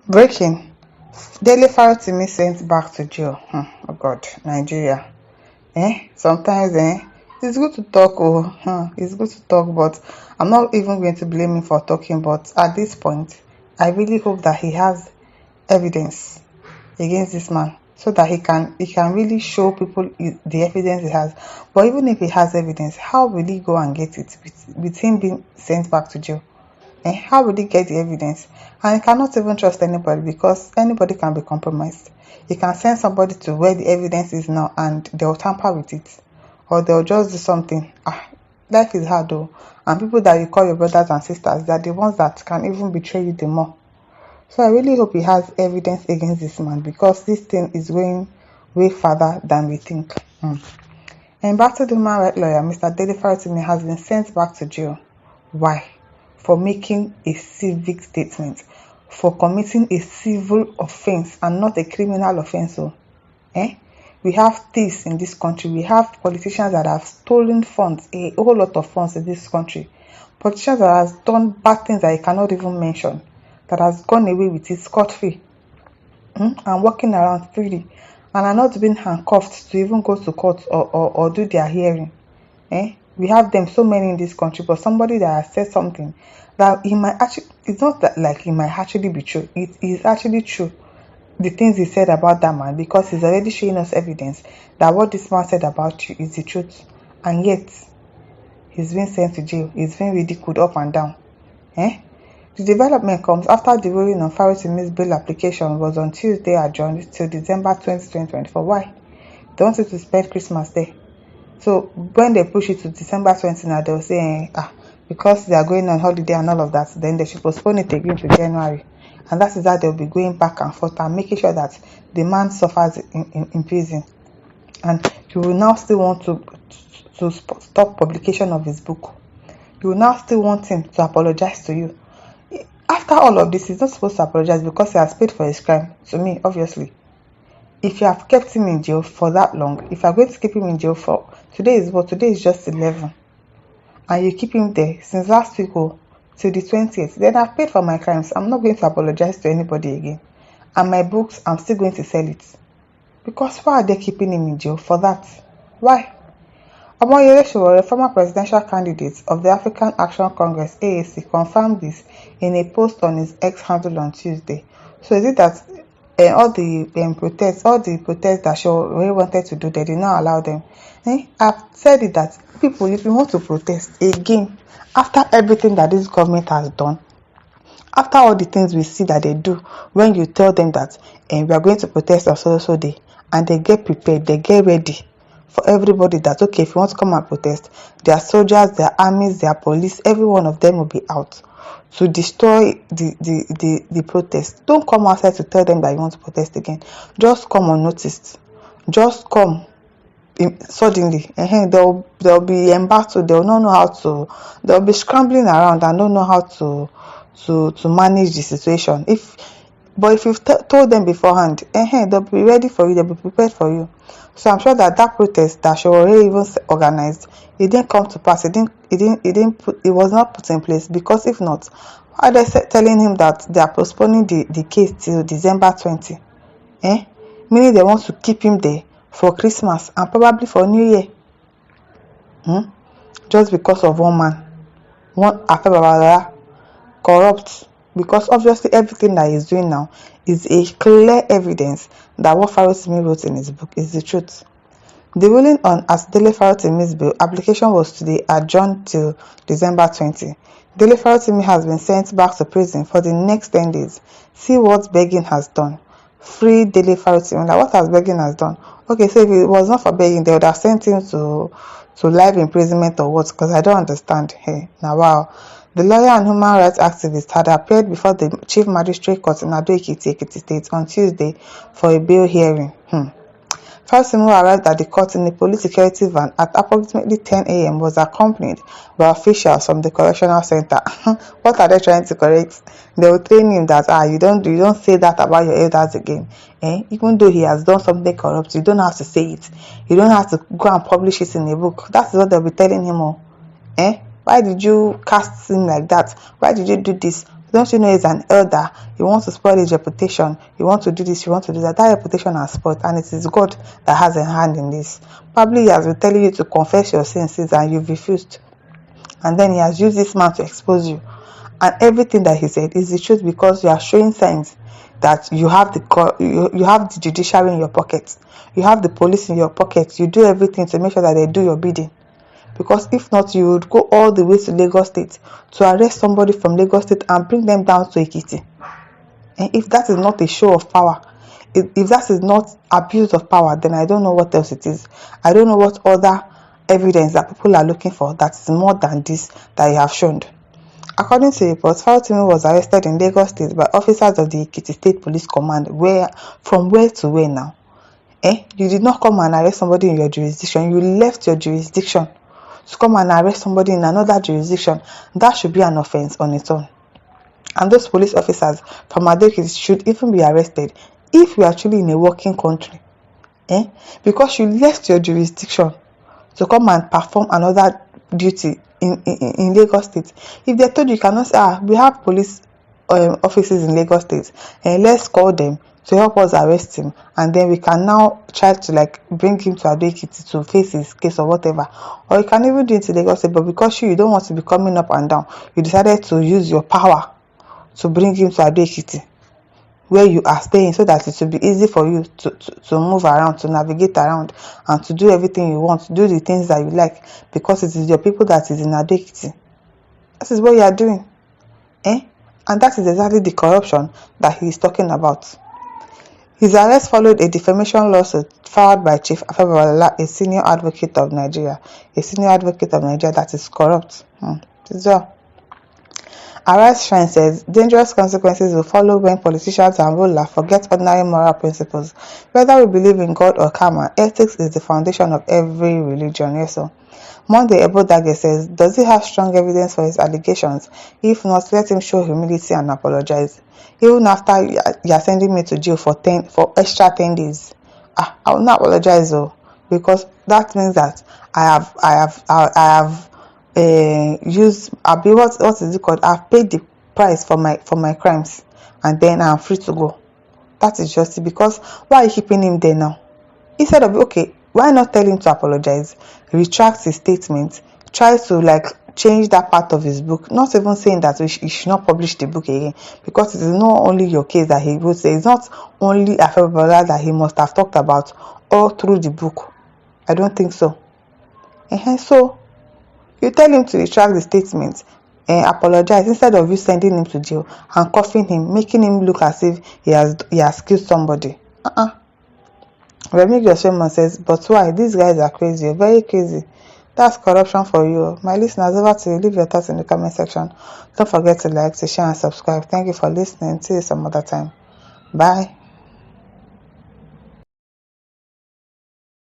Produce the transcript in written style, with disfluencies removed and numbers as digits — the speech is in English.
Breaking. Dele Farotimi sent back to jail. Oh God, Nigeria. Sometimes it's good to talk. It's good to talk, but I'm not even going to blame him for talking. But at this point, I really hope that he has evidence against this man, so that he can really show people the evidence he has. But even if he has evidence, how will he go and get it with him being sent back to jail? How would he get the evidence? And he cannot even trust anybody, because anybody can be compromised. He can send somebody to where the evidence is now and they'll tamper with it, or they'll just do something. Life is hard though, and people that you call your brothers and sisters, they're the ones that can even betray you the more. So I really hope he has evidence against this man, because this thing is going way further than we think. And back to the human rights lawyer, Mr. Dele Farotimi has been sent back to jail. Why? For making a civic statement, for committing a civil offense and not a criminal offense. We have thieves in this country. We have politicians that have stolen funds, a whole lot of funds in this country. Politicians that has done bad things that you cannot even mention, that has gone away with it scot-free, and walking around freely, and are not being handcuffed to even go to court or do their hearing. We have them, so many in this country, but somebody that has said something that he might actually, it's not that like it might actually be true, it is actually true, the things he said about that man, because he's already showing us evidence that what this man said about you is the truth, and yet he's been sent to jail. He's been ridiculed up and down. The development comes after the ruling on Farotimi's bail application was on Tuesday adjourned till December 20, 2024. Why? They wanted to spend Christmas there. So when they push it to December 20 now, they'll say, because they are going on holiday and all of that, then they should postpone it again to January. And that is how they'll be going back and forth and making sure that the man suffers in prison. And you will now still want to stop publication of his book. You will now still want him to apologize to you. After all of this, he's not supposed to apologize because he has paid for his crime. To me, obviously. If you have kept him in jail for that long, if you are going to keep him in jail for, today is just 11, and you keep him there since last week till the 20th, then I've paid for my crimes. I'm not going to apologize to anybody again. And my books, I'm still going to sell it. Because why are they keeping him in jail for that? Why? Omoyele Sowore, former presidential candidate of the African Action Congress (AAC), confirmed this in a post on his X handle on Tuesday. So is it that all the protests that Sowore wanted to do, they did not allow them? I've said it that people, if you want to protest again, after everything that this government has done, after all the things we see that they do, when you tell them that we are going to protest on so day, and they get prepared, they get ready for everybody that, okay, if you want to come and protest, their soldiers, their armies, their police, every one of them will be out to destroy the protest. Don't come outside to tell them that you want to protest again. Just come unnoticed. Just come suddenly. They'll be embattled. They'll not know how to. They'll be scrambling around and don't know how to manage the situation. But if you've told them beforehand, they'll be ready for you. They'll be prepared for you. So I'm sure that protest that Sowore even organized, it didn't come to pass. It was not put in place, because if not, why are they telling him that they are postponing the case till December 20? Meaning they want to keep him there for Christmas and probably for New Year. Just because of one man, one Afe corrupt. Because obviously everything that he's doing now is a clear evidence that what Farotimi wrote in his book is the truth. The ruling on Dele Farotimi's bail application was today adjourned till December 20. Dele Farotimi has been sent back to prison for the next 10 days. See what begging has done. Free Dele Farotimi. Now, what has begging has done? Okay, so if it was not for begging, they would have sent him to life imprisonment or what? Because I don't understand. Now wow. The lawyer and human rights activist had appeared before the Chief Magistrate Court in Ado-Ekiti, Ekiti State on Tuesday for a bail hearing. Farotimi arrived at the court in a police security van at approximately 10 a.m. was accompanied by officials from the correctional center. What are they trying to correct? They will train him that you don't say that about your elders again. Even though he has done something corrupt, you don't have to say it. You don't have to go and publish it in a book. That's what they'll be telling him. Why did you cast him like that? Why did you do this? Don't you know he's an elder? You want to spoil his reputation. You want to do this, you want to do that. That reputation has spoiled, and it is God that has a hand in this. Probably he has been telling you to confess your sins and you've refused. And then he has used this man to expose you. And everything that he said is the truth, because you are showing signs that you have you have the judiciary in your pocket. You have the police in your pocket. You do everything to make sure that they do your bidding. Because if not, you would go all the way to Lagos State to arrest somebody from Lagos State and bring them down to Ekiti. And if that is not a show of power, if that is not abuse of power, then I don't know what else it is. I don't know what other evidence that people are looking for that is more than this that you have shown. According to reports, Farotimi was arrested in Lagos State by officers of the Ekiti State Police Command. From where to where now? You did not come and arrest somebody in your jurisdiction. You left your jurisdiction to come and arrest somebody in another jurisdiction. That should be an offense on its own. And those police officers from Adekiti should even be arrested if you are actually in a working country. Because you left your jurisdiction to come and perform another duty in Lagos State. If they told you cannot say, we have police offices in Lagos State, and let's call them to help us arrest him, and then we can now try to bring him to Adekiti to face his case or whatever. Or you can even do it in Lagos State, but because you don't want to be coming up and down, you decided to use your power to bring him to Adekiti, where you are staying, so that it will be easy for you to move around, to navigate around, and to do everything you want, to do the things that you like, because it is your people that is in Adekiti. That is what you are doing. And that is exactly the corruption that he is talking about. His arrest followed a defamation lawsuit filed by Chief Afebolala, a senior advocate of Nigeria. A senior advocate of Nigeria that is corrupt. Arise Shrine says dangerous consequences will follow when politicians and rulers forget ordinary moral principles. Whether we believe in God or karma, ethics is the foundation of every religion. Yes, so Monday Ebodage says, does he have strong evidence for his allegations? If not, let him show humility and apologize. Even after you are sending me to jail for extra 10 days, I will not apologize though, because that means that I have what is it called? I've paid the price for my crimes, and then I'm free to go. That is just it. Because why are you keeping him there now? Instead of, okay, why not tell him to apologize, retract his statement, try to change that part of his book, not even saying that he should not publish the book again, because it is not only your case that he wrote. It's not only Afebolala that he must have talked about all through the book. I don't think so. So you tell him to retract the statement and apologize, instead of you sending him to jail, handcuffing him, making him look as if he has killed somebody. Remigio Shemon says, but why? These guys are crazy, very crazy. That's corruption for you. My listeners, over to you. Leave your thoughts in the comment section. Don't forget to like, to share, and subscribe. Thank you for listening. See you some other time. Bye.